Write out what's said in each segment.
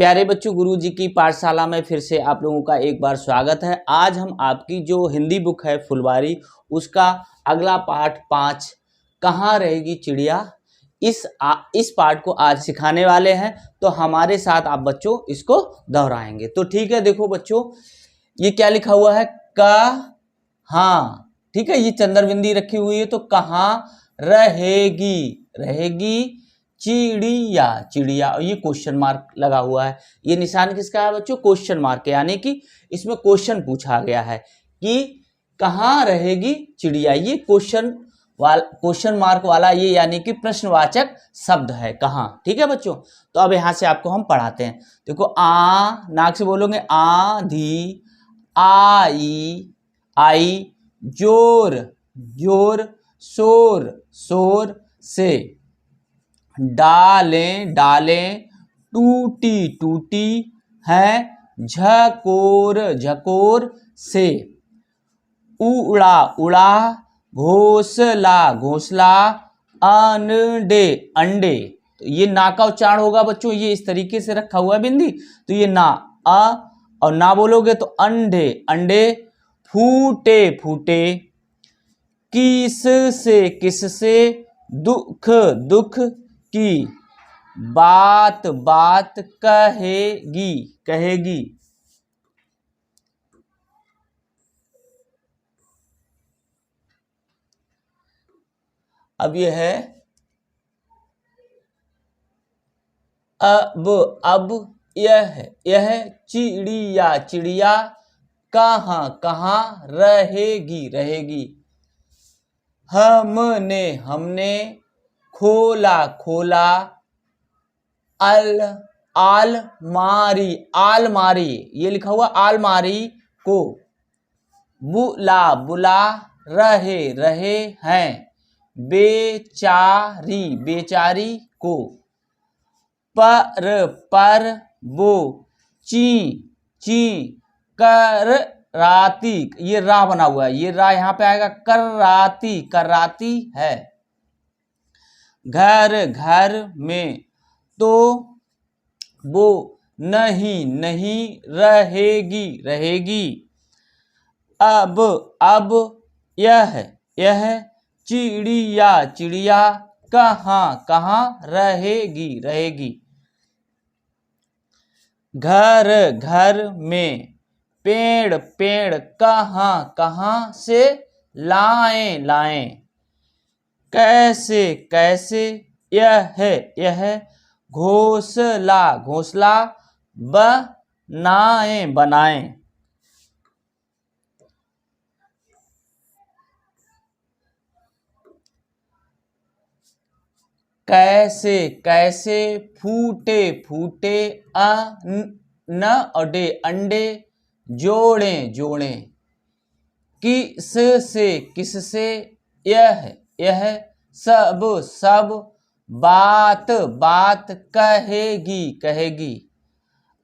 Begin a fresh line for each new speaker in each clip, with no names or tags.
प्यारे बच्चों, गुरुजी की पाठशाला में फिर से आप लोगों का एक बार स्वागत है। आज हम आपकी जो हिंदी बुक है फुलवारी, उसका अगला पाठ 5 कहाँ रहेगी चिड़िया, इस पाठ को आज सिखाने वाले हैं। तो हमारे साथ आप बच्चों इसको दोहराएंगे। तो ठीक है, देखो बच्चों ये क्या लिखा हुआ है, कहाँ। ठीक है, ये चंद्रबिंदी रखी हुई है। तो कहाँ रहेगी, रहेगी चिड़िया, चिड़िया। और ये क्वेश्चन मार्क लगा हुआ है। ये निशान किसका है बच्चों, क्वेश्चन मार्क, यानी कि इसमें क्वेश्चन पूछा गया है कि कहाँ रहेगी चिड़िया। ये क्वेश्चन मार्क वाला ये यानी कि प्रश्नवाचक शब्द है कहाँ। ठीक है बच्चों, तो अब यहां से आपको हम पढ़ाते हैं। देखो, नाक से बोलोगे आंधी, आई, आई, जोर, जोर, शोर, शोर से, डालें, डालें, टूटी, टूटी है, झकोर, झकोर से, उड़ा, उड़ा, घोंसला, घोंसला, अंडे, अंडे। तो ये ना का उच्चारण होगा बच्चों, ये इस तरीके से रखा हुआ है बिंदी। तो ये ना, और ना बोलोगे तो अंडे, अंडे, फूटे, फूटे, किस से, किस से, दुख, दुख की, बात, बात, कहेगी, कहेगी। अब यह है अब यह चिड़िया, चिड़िया कहाँ, कहाँ रहेगी, रहेगी। हमने, हमने खोला, खोला, आलमारी, आलमारी, ये लिखा हुआ आलमारी को, बुला, बुला रहे, रहे हैं, बेचारी, बेचारी को, पर वो, ची, ची, कराती, ये रा बना हुआ है, ये रा यहां पे आएगा, कराती, कराती है। घर, घर में, तो वो नहीं, नहीं रहेगी, रहेगी। अब यह चिड़िया, चिड़िया कहाँ, कहाँ रहेगी, रहेगी। घर, घर में, पेड़, पेड़ कहाँ, कहाँ से लाएं, लाएं। कैसे, कैसे, यह घोंसला, घोंसला बनाएं, बनाएं। कैसे, कैसे, फूटे, फूटे, अंडे, अंडे, जोड़े, जोड़े। किस से, किस से, यह सब, सब, बात, बात, कहेगी, कहेगी।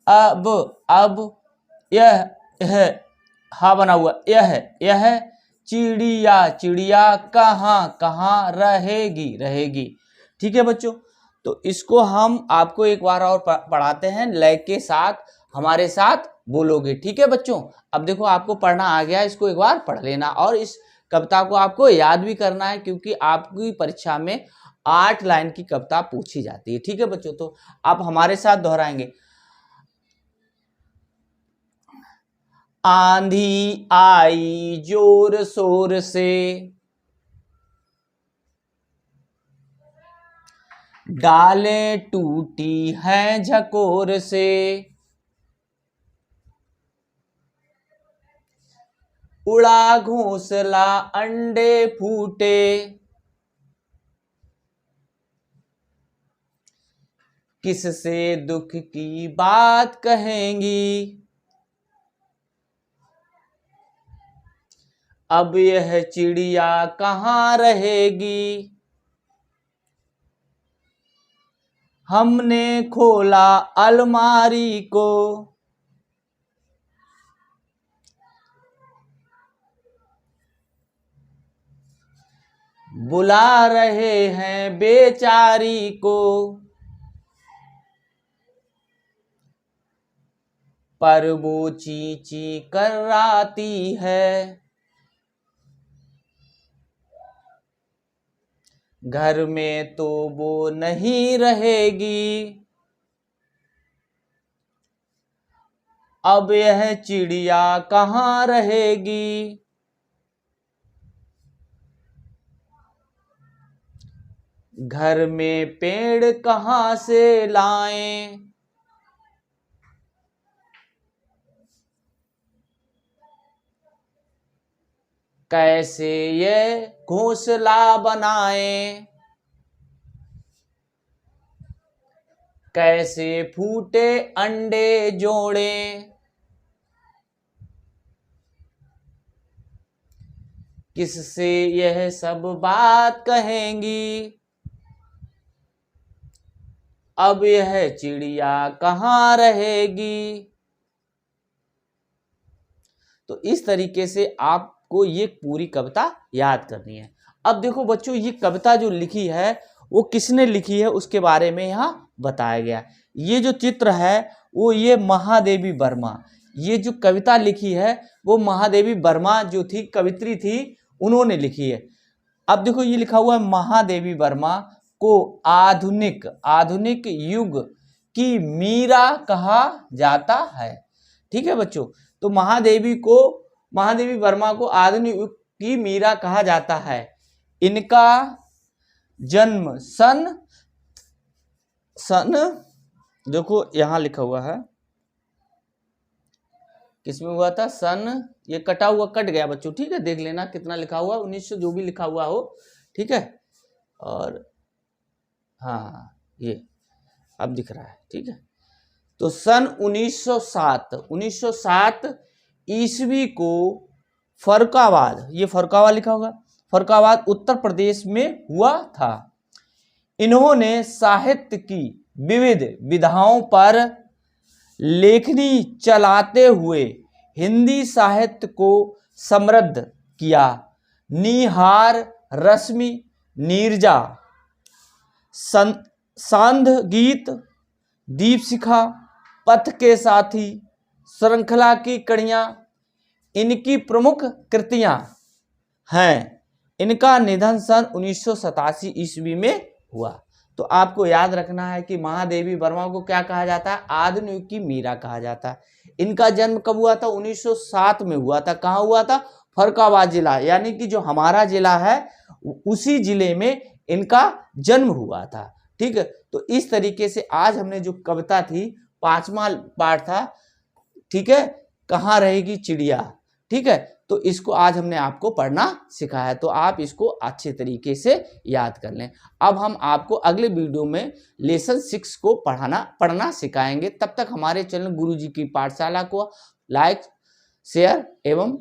अब यह हा बना हुआ, यह चिड़िया, चिड़िया कहाँ, कहाँ रहेगी, रहेगी। ठीक है बच्चों, तो इसको हम आपको एक बार और पढ़ाते हैं, लय के साथ हमारे साथ बोलोगे। ठीक है बच्चों, अब देखो आपको पढ़ना आ गया, इसको एक बार पढ़ लेना और इस कविता को आपको याद भी करना है, क्योंकि आपकी परीक्षा में 8 लाइन की कविता पूछी जाती है। ठीक है बच्चों, तो आप हमारे साथ दोहराएंगे। आंधी आई जोर शोर से, डालें टूटी हैं झकोर से, उड़ा घोंसला अंडे फूटे, किससे दुख की बात कहेंगी। अब यह चिड़िया कहाँ रहेगी, हमने खोला अलमारी को, बुला रहे हैं बेचारी को, पर वो ची ची कराती है। घर में तो वो नहीं रहेगी, अब यह चिड़िया कहाँ रहेगी। घर में पेड़ कहाँ से लाएं, कैसे ये घोंसला बनाएं, कैसे फूटे अंडे जोड़ें, किससे यह सब बात कहेंगी, अब यह चिड़िया कहाँ रहेगी। तो इस तरीके से आपको ये पूरी कविता याद करनी है। अब देखो बच्चों, ये कविता जो लिखी है वो किसने लिखी है उसके बारे में यहाँ बताया गया। ये जो चित्र है वो ये महादेवी वर्मा, ये जो कविता लिखी है वो महादेवी वर्मा जो थी कवित्री थी, उन्होंने लिखी है। अब देखो ये लिखा हुआ है महादेवी वर्मा को आधुनिक युग की मीरा कहा जाता है। ठीक है बच्चों, तो महादेवी वर्मा को आधुनिक युग की मीरा कहा जाता है। इनका जन्म सन देखो यहां लिखा हुआ है किसमें हुआ था, सन, ये कटा हुआ कट गया बच्चों, ठीक है, देख लेना कितना लिखा हुआ, 1900 जो भी लिखा हुआ हो, ठीक है। और हाँ ये अब दिख रहा है, ठीक है। तो सन 1907 ईस्वी को फर्रुखाबाद, ये फर्रुखाबाद लिखा होगा, फर्रुखाबाद उत्तर प्रदेश में हुआ था। इन्होंने साहित्य की विविध विधाओं पर लेखनी चलाते हुए हिंदी साहित्य को समृद्ध किया। निहार, रश्मि, नीरजा, सांध गीत, दीपशिखा, पथ के साथी, श्रृंखला की कड़ियां इनकी प्रमुख कृतियां हैं। इनका निधन सन 1987 ईस्वी में हुआ। तो आपको याद रखना है कि महादेवी वर्मा को क्या कहा जाता है, आधुनिक युग की मीरा कहा जाता है। इनका जन्म कब हुआ था, 1907 में हुआ था। कहाँ हुआ था, फर्रुखाबाद जिला, यानी कि जो हमारा जिला है उसी जिले में इनका जन्म हुआ था। ठीक है, तो इस तरीके से आज हमने जो कविता थी, 5वां पार्ट था, ठीक है, कहाँ रहेगी चिड़िया, ठीक है, तो इसको आज हमने आपको पढ़ना सिखाया, तो आप इसको अच्छे तरीके से याद कर लें। अब हम आपको अगले वीडियो में लेसन 6 को पढ़ना सिखाएंगे। तब तक हमारे चैनल गुरुजी की पाठशाला को लाइक, शेयर एवं